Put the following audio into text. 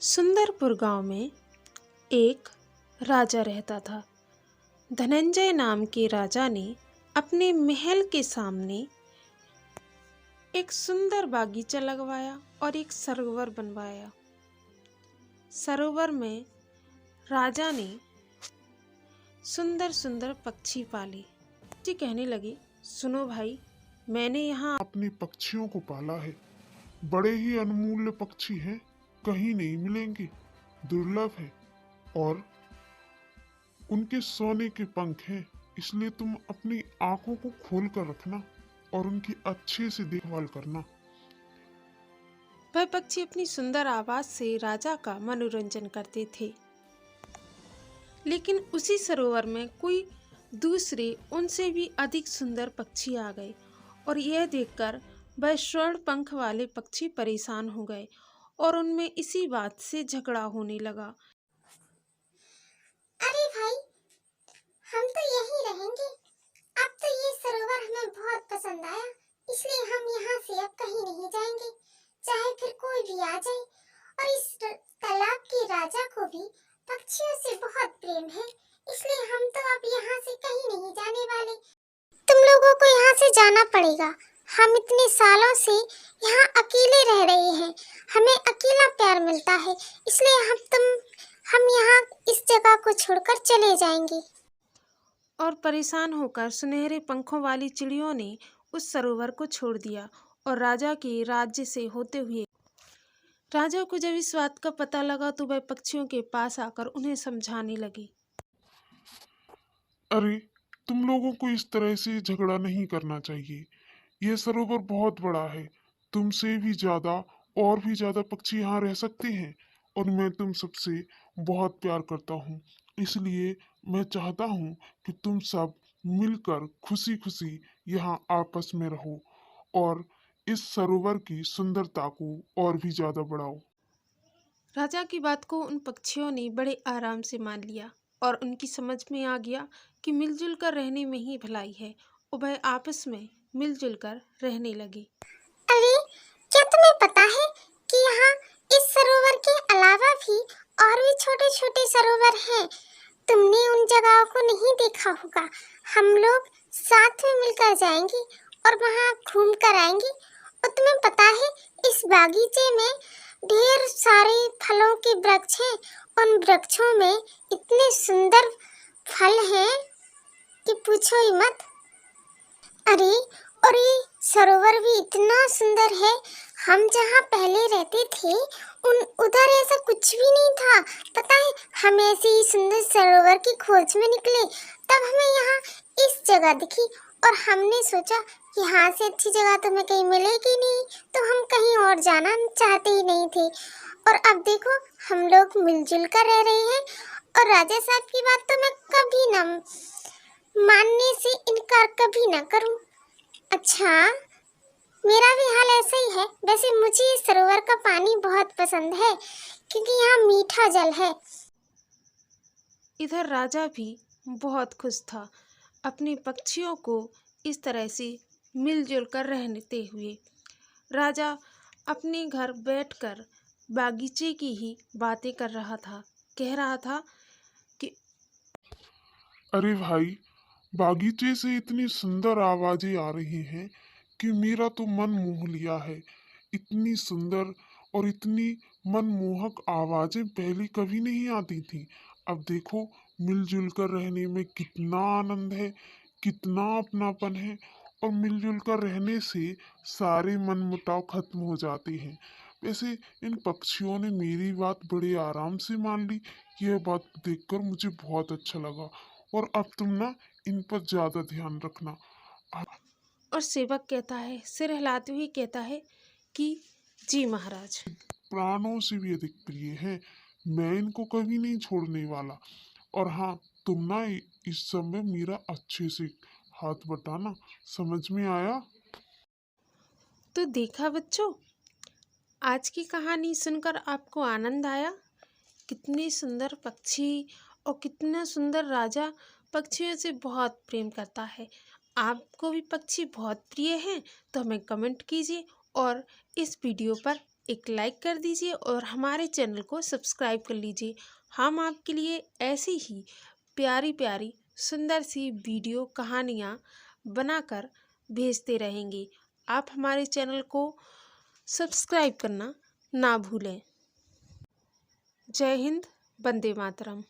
सुंदरपुर गांव में एक राजा रहता था। धनंजय नाम के राजा ने अपने महल के सामने एक सुंदर बागीचा लगवाया और एक सरोवर बनवाया। सरोवर में राजा ने सुंदर सुंदर पक्षी पाले। जी कहने लगे, सुनो भाई, मैंने यहाँ अपने पक्षियों को पाला है। बड़े ही अनमूल्य पक्षी हैं, कहीं नहीं मिलेंगे, दुर्लभ है और उनके सोने के पंख हैं। इसलिए तुम अपनी आंखों को खोल कर रखना और उनकी अच्छे से देखभाल करना। वह पक्षी अपनी सुंदर आवाज से राजा का मनोरंजन करते थे। लेकिन उसी सरोवर में कोई दूसरे उनसे भी अधिक सुंदर पक्षी आ गए और यह देखकर वह स्वर्ण पंख वाले पक्षी परेशान हो गए और उनमें इसी बात से झगड़ा होने लगा। अरे भाई, हम तो यहीं रहेंगे। अब तो ये सरोवर हमें बहुत पसंद आया, इसलिए हम यहाँ से अब कहीं नहीं जाएंगे, चाहे फिर कोई भी आ जाए। और इस तालाब के राजा को भी पक्षियों से बहुत प्रेम है, इसलिए हम तो अब यहाँ से कहीं नहीं जाने वाले। तुम लोगों को यहाँ से जाना पड़ेगा। हम इतने सालों से यहाँ अकेले रह रहे हैं, हमें अकेला प्यार मिलता है, इसलिए हम यहाँ इस जगह को छोड़कर चले जाएंगे। और परेशान होकर सुनहरे पंखों वाली चिड़ियों ने उस सरोवर को छोड़ दिया और राजा के राज्य से होते हुए राजा को जब इस बात का पता लगा तो वह पक्षियों के पास आकर उन्हें समझाने लगी। अरे, तुम लोगों को इस तरह से झगड़ा नहीं करना चाहिए। यह सरोवर बहुत बड़ा है, तुमसे भी ज्यादा और भी ज्यादा पक्षी यहाँ रह सकते हैं और मैं तुम सबसे बहुत प्यार करता हूँ। इसलिए मैं चाहता हूँ कि तुम सब मिलकर खुशी खुशी यहाँ आपस में रहो और इस सरोवर की सुंदरता को और भी ज्यादा बढ़ाओ। राजा की बात को उन पक्षियों ने बड़े आराम से मान लिया और उनकी समझ में आ गया कि मिलजुल कर रहने में ही भलाई है और वह आपस में मिलजुल कर रहने लगे। अरे, क्या तुम्हें पता है कि यहाँ इस सरोवर के अलावा भी और भी छोटे छोटे सरोवर हैं? तुमने उन जगहों को नहीं देखा होगा। हम लोग साथ में मिलकर जाएंगे और वहाँ घूम कर आएंगे। और तुम्हें पता है, इस बागीचे में ढेर सारे फलों के वृक्ष हैं। उन वृक्षों में इतने सुंदर फल हैं कि पूछो ही मत। अरे, और ये सरोवर भी इतना सुंदर है। हम जहाँ पहले रहते थे उधर ऐसा कुछ भी नहीं था। पता है, हम ऐसे ही सुंदर सरोवर की खोज में निकले, तब हमें यहाँ इस जगह दिखी और हमने सोचा यहाँ से अच्छी जगह तो हमें कहीं मिलेगी नहीं, तो हम कहीं और जाना चाहते ही नहीं थे। और अब देखो, हम लोग मिलजुल कर रह रहे हैं और राजा साहब की बात तो मैं कभी ना मानने से इनकार कभी ना करूं। अच्छा, मेरा भी हाल ऐसा ही है। वैसे मुझे इस सरोवर का पानी बहुत पसंद है क्योंकि यहाँ मीठा जल है। इधर राजा भी बहुत खुश था अपने पक्षियों को इस तरह से मिलजुल कर रहते हुए। राजा अपने घर बैठकर बागीचे की ही बातें कर रहा था। कह रहा था कि अरे भाई, बागीचे से इतनी सुंदर आवाजें आ रही हैं कि मेरा तो मन मोह लिया है। इतनी सुंदर और इतनी मनमोहक आवाजें पहले कभी नहीं आती थी। अब देखो, मिलजुल कर रहने में कितना आनंद है, कितना अपनापन है और मिलजुल कर रहने से सारे मनमुटाव खत्म हो जाते हैं। वैसे इन पक्षियों ने मेरी बात बड़े आराम से मान ली। यह बात देखकर मुझे बहुत अच्छा लगा और अब तुम ना इन पर ज्यादा ध्यान रखना। और सेवक कहता है, सिर हिलाते हुए कहता है कि जी महाराज। प्राणों से भी अधिक प्रिय है, मैं इनको कभी नहीं छोड़ने वाला। और हाँ, तुम ना इस समय मेरा अच्छे से हाथ बटाना, समझ में आया? तो देखा बच्चों, आज की कहानी सुनकर आपको आनंद आया? कितने सुंदर पक्षी और कितना सुंदर राजा पक्षियों से बहुत प्रेम करता है। आपको भी पक्षी बहुत प्रिय हैं तो हमें कमेंट कीजिए और इस वीडियो पर एक लाइक कर दीजिए और हमारे चैनल को सब्सक्राइब कर लीजिए। हम आपके लिए ऐसी ही प्यारी प्यारी सुंदर सी वीडियो कहानियाँ बनाकर भेजते रहेंगे। आप हमारे चैनल को सब्सक्राइब करना ना भूलें। जय हिंद, वंदे मातरम।